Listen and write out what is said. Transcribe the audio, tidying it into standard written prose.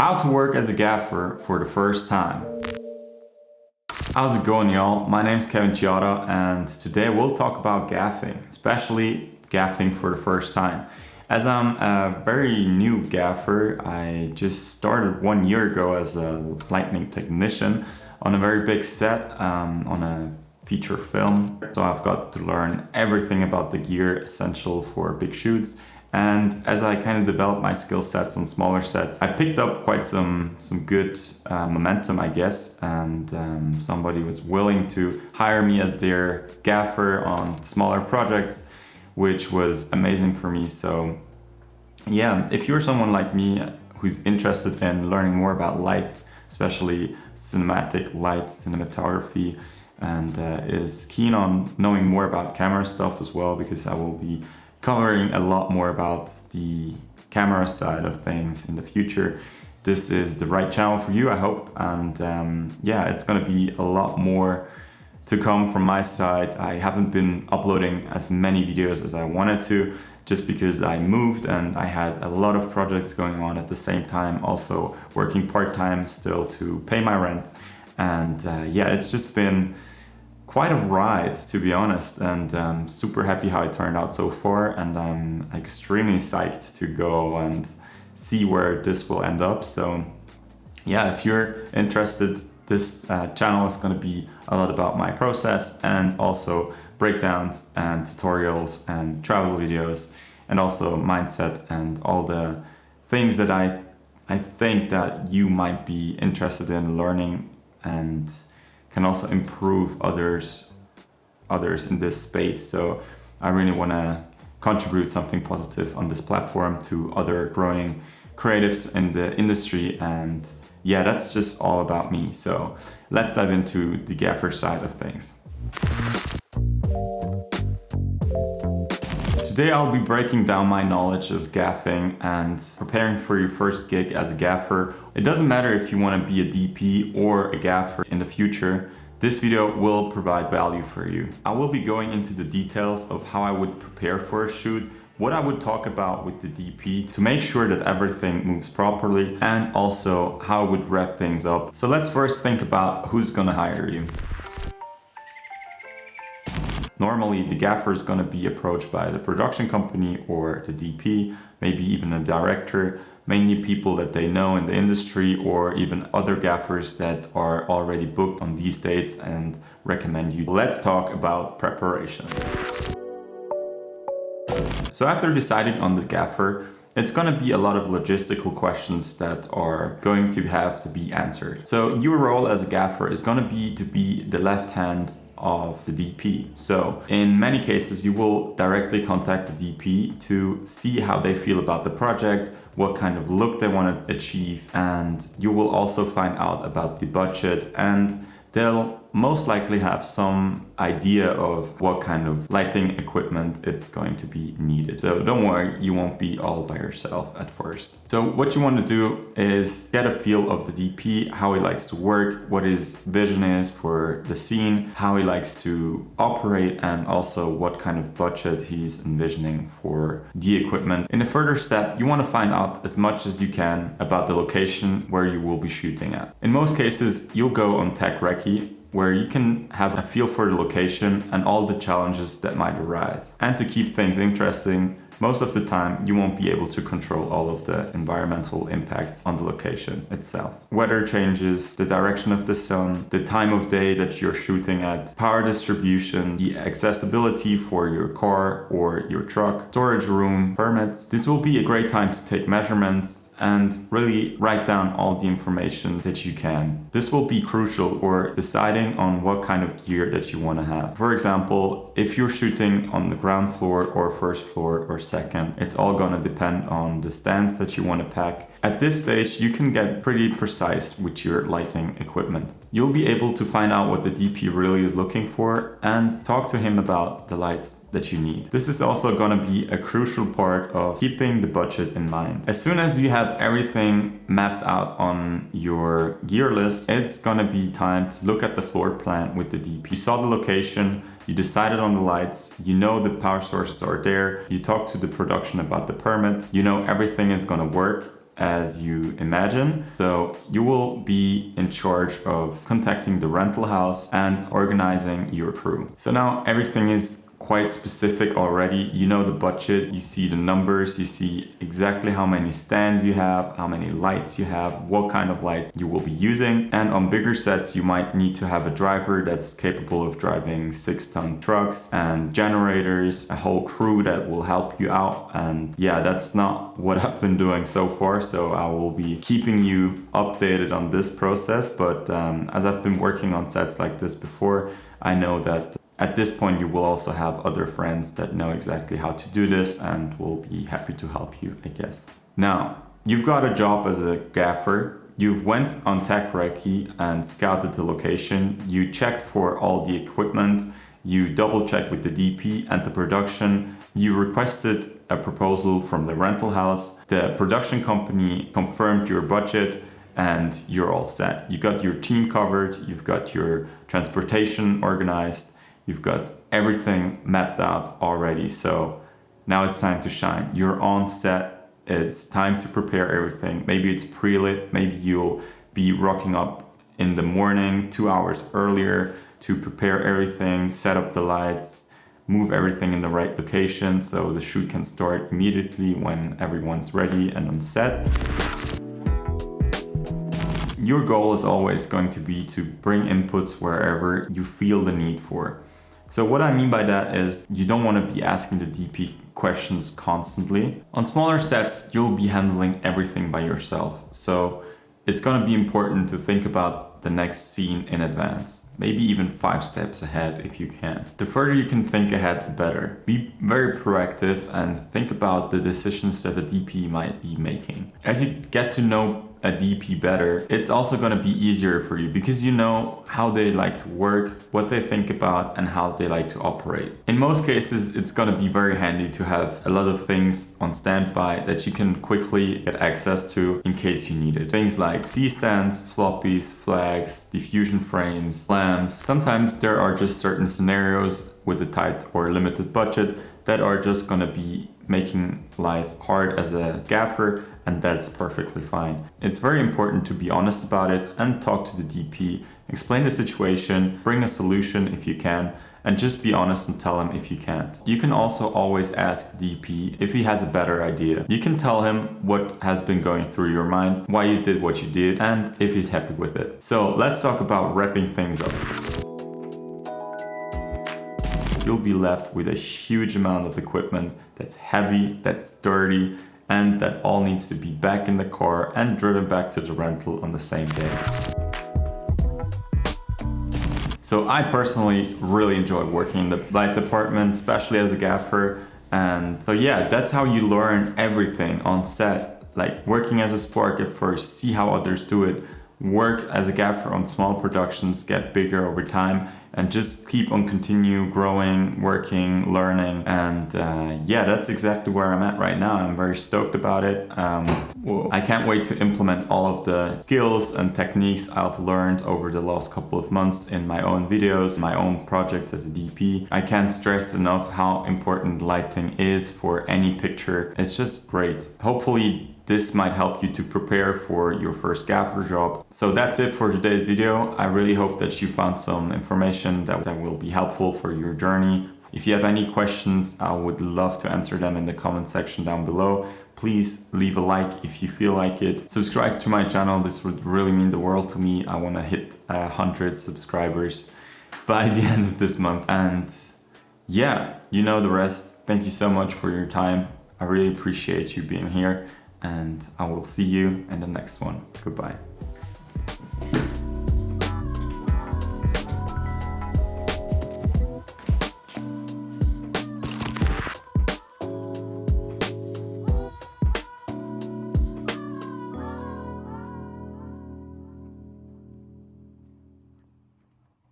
How to work as a gaffer for the first time. How's it going, y'all? My name's Kevin Chioda, and today we'll talk about gaffing, especially gaffing for the first time. As I'm a very new gaffer, I just started 1 year ago as a lighting technician on a very big set on a feature film. So I've got to learn everything about the gear essential for big shoots. And as I kind of developed my skill sets on smaller sets, I picked up quite some good momentum, I guess. And somebody was willing to hire me as their gaffer on smaller projects, which was amazing for me. So yeah, if you're someone like me who's interested in learning more about lights, especially cinematic lights, cinematography, and is keen on knowing more about camera stuff as well, because I will be covering a lot more about the camera side of things in the future, this is the right channel for you, I hope. And yeah, it's gonna be a lot more to come from my side. I haven't been uploading as many videos as I wanted to, just because I moved and I had a lot of projects going on at the same time, also working part-time still to pay my rent. And yeah, it's just been quite a ride, to be honest, and I'm super happy how it turned out so far, and I'm extremely psyched to go and see where this will end up. So yeah, if you're interested, this channel is going to be a lot about my process and also breakdowns and tutorials and travel videos and also mindset and all the things that I think that you might be interested in learning and can also improve others in this space. So I really want to contribute something positive on this platform to other growing creatives in the industry. And yeah, that's just all about me. So let's dive into the gaffer side of things. Today I'll be breaking down my knowledge of gaffing and preparing for your first gig as a gaffer. It doesn't matter if you want to be a DP or a gaffer in the future, this video will provide value for you. I will be going into the details of how I would prepare for a shoot, what I would talk about with the DP to make sure that everything moves properly, and also how I would wrap things up. So let's first think about who's gonna hire you. Normally, the gaffer is going to be approached by the production company or the DP, maybe even a director, mainly people that they know in the industry, or even other gaffers that are already booked on these dates and recommend you. Let's talk about preparation. So after deciding on the gaffer, it's going to be a lot of logistical questions that are going to have to be answered. So your role as a gaffer is going to be the left hand of the DP. So in many cases, you will directly contact the DP to see how they feel about the project, what kind of look they want to achieve, and you will also find out about the budget, and they'll most likely have some idea of what kind of lighting equipment it's going to be needed. So don't worry, you won't be all by yourself at first. So what you want to do is get a feel of the DP, how he likes to work, what his vision is for the scene, how he likes to operate, and also what kind of budget he's envisioning for the equipment. In a further step, you want to find out as much as you can about the location where you will be shooting at. In most cases, you'll go on Tech Recce, where you can have a feel for the location and all the challenges that might arise. And to keep things interesting, most of the time you won't be able to control all of the environmental impacts on the location itself. Weather changes, the direction of the sun, the time of day that you're shooting at, power distribution, the accessibility for your car or your truck, storage room, permits. This will be a great time to take measurements and really write down all the information that you can. This will be crucial for deciding on what kind of gear that you want to have. For example, if you're shooting on the ground floor or first floor or second, it's all going to depend on the stands that you want to pack. At this stage, you can get pretty precise with your lighting equipment. You'll be able to find out what the DP really is looking for and talk to him about the lights that you need. This is also going to be a crucial part of keeping the budget in mind. As soon as you have everything mapped out on your gear list, it's going to be time to look at the floor plan with the DP. You saw the location, you decided on the lights, you know the power sources are there, you talk to the production about the permits, you know everything is going to work, as you imagine. So you will be in charge of contacting the rental house and organizing your crew. So now everything is quite specific already. You know the budget, you see the numbers, you see exactly how many stands you have, how many lights you have, what kind of lights you will be using. And on bigger sets, you might need to have a driver that's capable of driving 6-ton trucks and generators, a whole crew that will help you out. And yeah, that's not what I've been doing so far. So I will be keeping you updated on this process. But as I've been working on sets like this before, I know that at this point, you will also have other friends that know exactly how to do this and will be happy to help you, I guess. Now, you've got a job as a gaffer. You've went on TechRecce and scouted the location. You checked for all the equipment. You double checked with the DP and the production. You requested a proposal from the rental house. The production company confirmed your budget and you're all set. You got your team covered. You've got your transportation organized. You've got everything mapped out already. So now it's time to shine. You're on set. It's time to prepare everything. Maybe it's pre-lit. Maybe you'll be rocking up in the morning 2 hours earlier to prepare everything, set up the lights, move everything in the right location so the shoot can start immediately when everyone's ready and on set. Your goal is always going to be to bring inputs wherever you feel the need for. So what I mean by that is you don't want to be asking the DP questions constantly. On smaller sets, you'll be handling everything by yourself. So it's going to be important to think about the next scene in advance, maybe even 5 steps ahead if you can. The further you can think ahead, the better. Be very proactive and think about the decisions that a DP might be making. As you get to know a DP better, it's also going to be easier for you because you know how they like to work, what they think about, and how they like to operate. In most cases, it's going to be very handy to have a lot of things on standby that you can quickly get access to in case you need it. Things like C-stands, floppies, flags, diffusion frames, lamps. Sometimes there are just certain scenarios with a tight or limited budget that are just going to be making life hard as a gaffer, and that's perfectly fine. It's very important to be honest about it and talk to the DP, explain the situation, bring a solution if you can, and just be honest and tell him if you can't. You can also always ask DP if he has a better idea. You can tell him what has been going through your mind, why you did what you did, and if he's happy with it. So let's talk about wrapping things up. You'll be left with a huge amount of equipment that's heavy, that's dirty, and that all needs to be back in the car and driven back to the rental on the same day. So I personally really enjoy working in the light department, especially as a gaffer. And so yeah, that's how you learn everything on set. Like working as a spark at first, see how others do it, work as a gaffer on small productions, get bigger over time, and just keep on continue growing, working, learning. And yeah, that's exactly where I'm at right now. I'm very stoked about it. I can't wait to implement all of the skills and techniques I've learned over the last couple of months in my own videos, my own projects as a DP. I can't stress enough how important lighting is for any picture. It's just great. Hopefully this might help you to prepare for your first gaffer job. So that's it for today's video. I really hope that you found some information that will be helpful for your journey. If you have any questions, I would love to answer them in the comment section down below. Please leave a like if you feel like it. Subscribe to my channel. This would really mean the world to me. I want to hit 100 subscribers by the end of this month. And yeah, you know the rest. Thank you so much for your time. I really appreciate you being here. And I will see you in the next one. Goodbye.